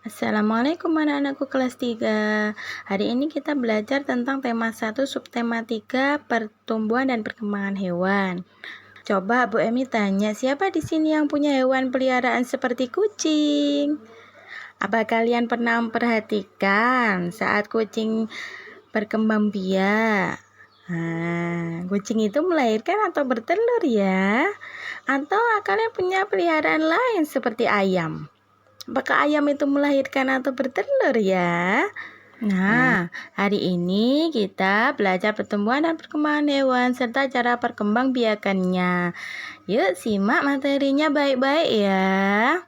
Assalamualaikum anak-anakku kelas 3. Hari ini kita belajar tentang tema 1 subtema 3 pertumbuhan dan perkembangan hewan. Coba Bu Emi tanya, siapa di sini yang punya hewan peliharaan seperti kucing? Apa kalian pernah memperhatikan saat kucing berkembang biak? Kucing itu melahirkan atau bertelur ya? Atau kalian punya peliharaan lain seperti ayam? Apakah ayam itu melahirkan atau bertelur ya? Nah, hari ini kita belajar pertumbuhan dan perkembangan hewan serta cara perkembangbiakannya. Yuk simak materinya baik-baik ya.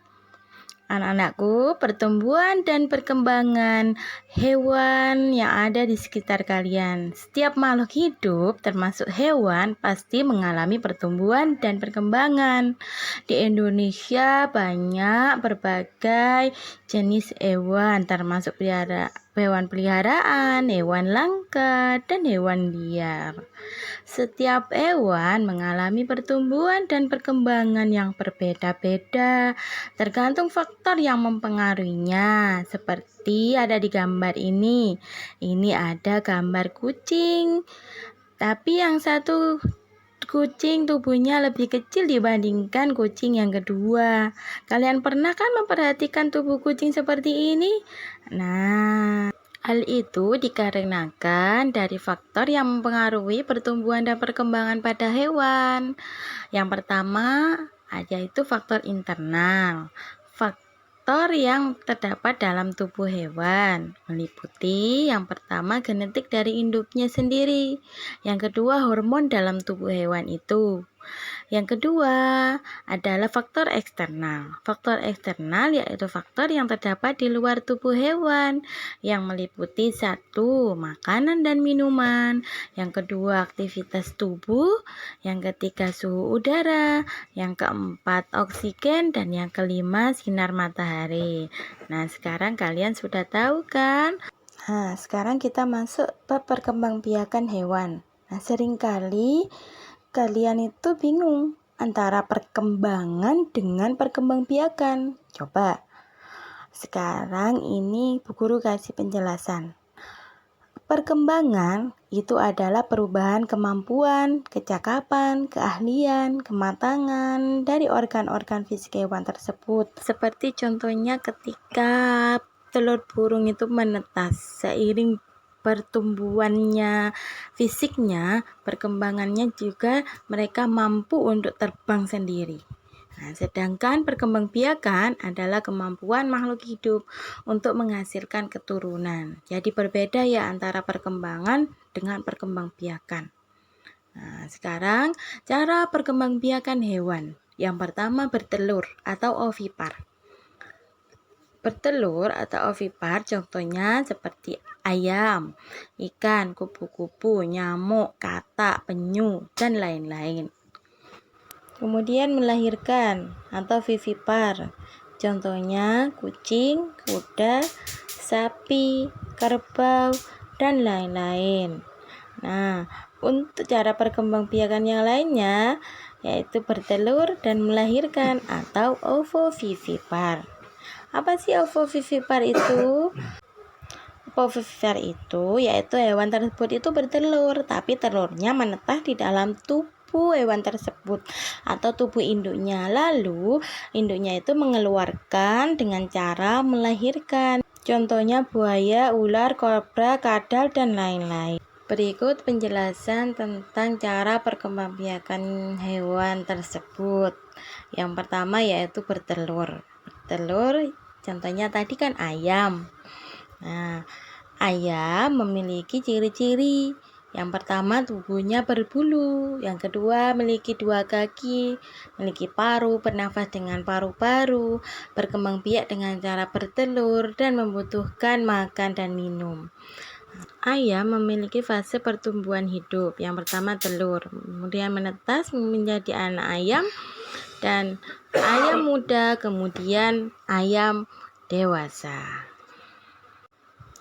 Anak-anakku, pertumbuhan dan perkembangan hewan yang ada di sekitar kalian. Setiap makhluk hidup, termasuk hewan, pasti mengalami pertumbuhan dan perkembangan. Di Indonesia banyak berbagai jenis hewan, termasuk hewan peliharaan, hewan langka, dan hewan liar. Setiap hewan mengalami pertumbuhan dan perkembangan yang berbeda-beda, tergantung faktor yang mempengaruhinya. Seperti ada di gambar ini. Ini ada gambar kucing, tapi yang satu kucing tubuhnya lebih kecil dibandingkan kucing yang kedua. Kalian pernah kan memperhatikan tubuh kucing seperti ini? Nah, hal itu dikarenakan dari faktor yang mempengaruhi pertumbuhan dan perkembangan pada hewan. Yang pertama, yaitu faktor internal. Faktor yang terdapat dalam tubuh hewan meliputi yang pertama genetik dari induknya sendiri, yang kedua hormon dalam tubuh hewan itu. Yang kedua adalah faktor eksternal. Faktor eksternal yaitu faktor yang terdapat di luar tubuh hewan yang meliputi satu, makanan dan minuman, yang kedua aktivitas tubuh, yang ketiga suhu udara, yang keempat oksigen, dan yang kelima sinar matahari. Nah, sekarang kalian sudah tahu kan? Nah, sekarang kita masuk ke perkembangbiakan hewan. Nah, seringkali kalian itu bingung antara perkembangan dengan perkembangbiakan. Coba sekarang ini Bu Guru kasih penjelasan. Perkembangan itu adalah perubahan kemampuan, kecakapan, keahlian, kematangan dari organ-organ fisik hewan tersebut. Seperti contohnya ketika telur burung itu menetas, seiring pertumbuhannya fisiknya, perkembangannya juga mereka mampu untuk terbang sendiri. Nah, sedangkan perkembangbiakan adalah kemampuan makhluk hidup untuk menghasilkan keturunan. Jadi berbeda ya antara perkembangan dengan perkembangbiakan. Nah, sekarang cara perkembangbiakan hewan. Yang pertama bertelur atau ovipar. Bertelur atau ovipar contohnya seperti ayam, ikan, kupu-kupu, nyamuk, katak, penyu, dan lain-lain. Kemudian melahirkan atau vivipar. Contohnya kucing, kuda, sapi, kerbau, dan lain-lain. Nah, untuk cara perkembangbiakan yang lainnya yaitu bertelur dan melahirkan atau ovovivipar. Apa sih ovovivipar itu? Ovovivipar itu yaitu hewan tersebut itu bertelur, tapi telurnya menetas di dalam tubuh hewan tersebut atau tubuh induknya. Lalu induknya itu mengeluarkan dengan cara melahirkan. Contohnya buaya, ular, kobra, kadal, dan lain-lain. Berikut penjelasan tentang cara perkembangbiakan hewan tersebut. Yang pertama yaitu bertelur. Bertelur contohnya tadi kan ayam. Nah, ayam memiliki ciri-ciri. Yang pertama tubuhnya berbulu, yang kedua memiliki 2 kaki, memiliki paruh, bernafas dengan paru-paru, berkembang biak dengan cara bertelur, dan membutuhkan makan dan minum. Ayam memiliki fase pertumbuhan hidup. Yang pertama telur, kemudian menetas menjadi anak ayam, dan ayam muda, kemudian ayam dewasa.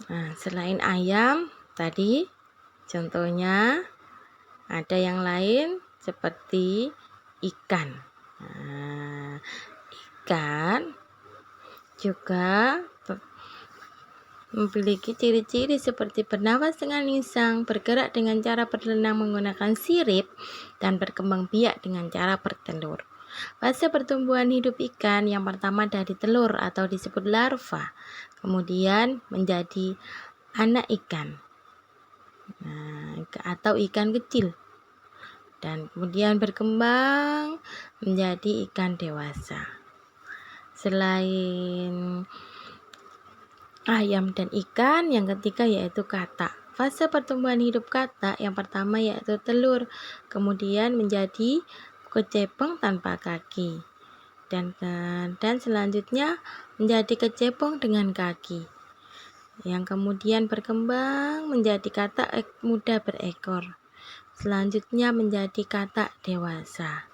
Nah, selain ayam tadi contohnya ada yang lain seperti ikan. Nah, ikan juga memiliki ciri-ciri seperti bernapas dengan lisan, bergerak dengan cara berenang menggunakan sirip, dan berkembang biak dengan cara bertelur. Fase pertumbuhan hidup ikan yang pertama dari telur atau disebut larva, kemudian menjadi anak ikan atau ikan kecil, dan kemudian berkembang menjadi ikan dewasa. Selain ayam dan ikan, yang ketiga yaitu katak. Fase pertumbuhan hidup katak yang pertama yaitu telur, kemudian menjadi kecepong tanpa kaki, dan selanjutnya menjadi kecepong dengan kaki, yang kemudian berkembang menjadi katak muda berekor, selanjutnya menjadi katak dewasa.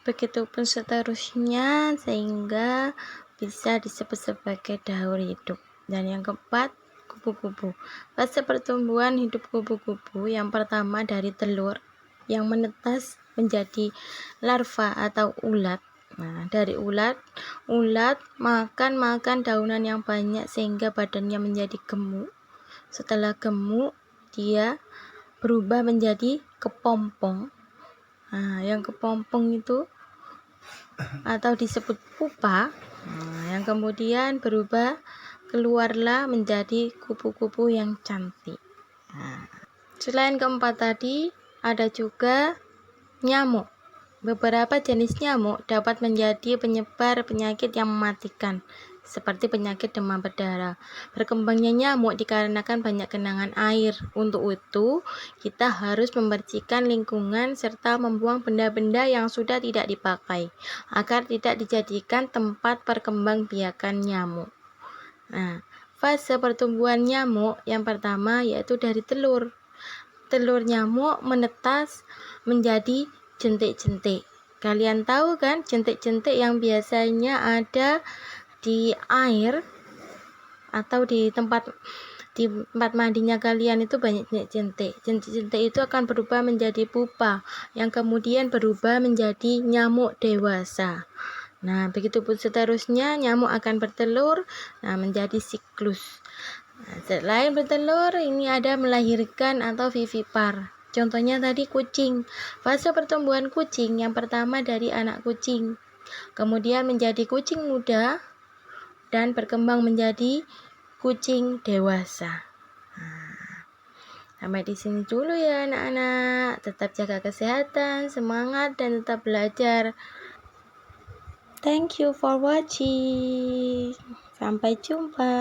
Begitupun seterusnya sehingga bisa disebut sebagai daur hidup. Dan yang keempat, kupu-kupu. Fase pertumbuhan hidup kupu-kupu yang pertama dari telur yang menetas menjadi larva atau ulat. Nah, dari ulat makan daunan yang banyak sehingga badannya menjadi gemuk. Setelah gemuk, dia berubah menjadi kepompong. Nah, yang kepompong itu atau disebut pupa, yang kemudian berubah keluarlah menjadi kupu-kupu yang cantik. Selain keempat tadi, ada juga nyamuk. Beberapa jenis nyamuk dapat menjadi penyebar penyakit yang mematikan, seperti penyakit demam berdarah. Berkembangnya nyamuk dikarenakan banyak genangan air. Untuk itu, kita harus membersihkan lingkungan serta membuang benda-benda yang sudah tidak dipakai, agar tidak dijadikan tempat perkembangbiakan nyamuk. Nah, fase pertumbuhan nyamuk yang pertama yaitu dari telur. Telur nyamuk menetas menjadi jentik-jentik. Kalian tahu kan jentik-jentik yang biasanya ada di air atau di tempat mandinya kalian itu banyak jentik. Jentik-jentik itu akan berubah menjadi pupa yang kemudian berubah menjadi nyamuk dewasa. Nah, begitupun seterusnya nyamuk akan bertelur, menjadi siklus. Selain bertelur, ini ada melahirkan atau vivipar. Contohnya tadi kucing. Fase pertumbuhan kucing yang pertama dari anak kucing, kemudian menjadi kucing muda dan berkembang menjadi kucing dewasa. Sampai di sini dulu ya anak-anak. Tetap jaga kesehatan, semangat, dan tetap belajar. Thank you for watching. Sampai jumpa.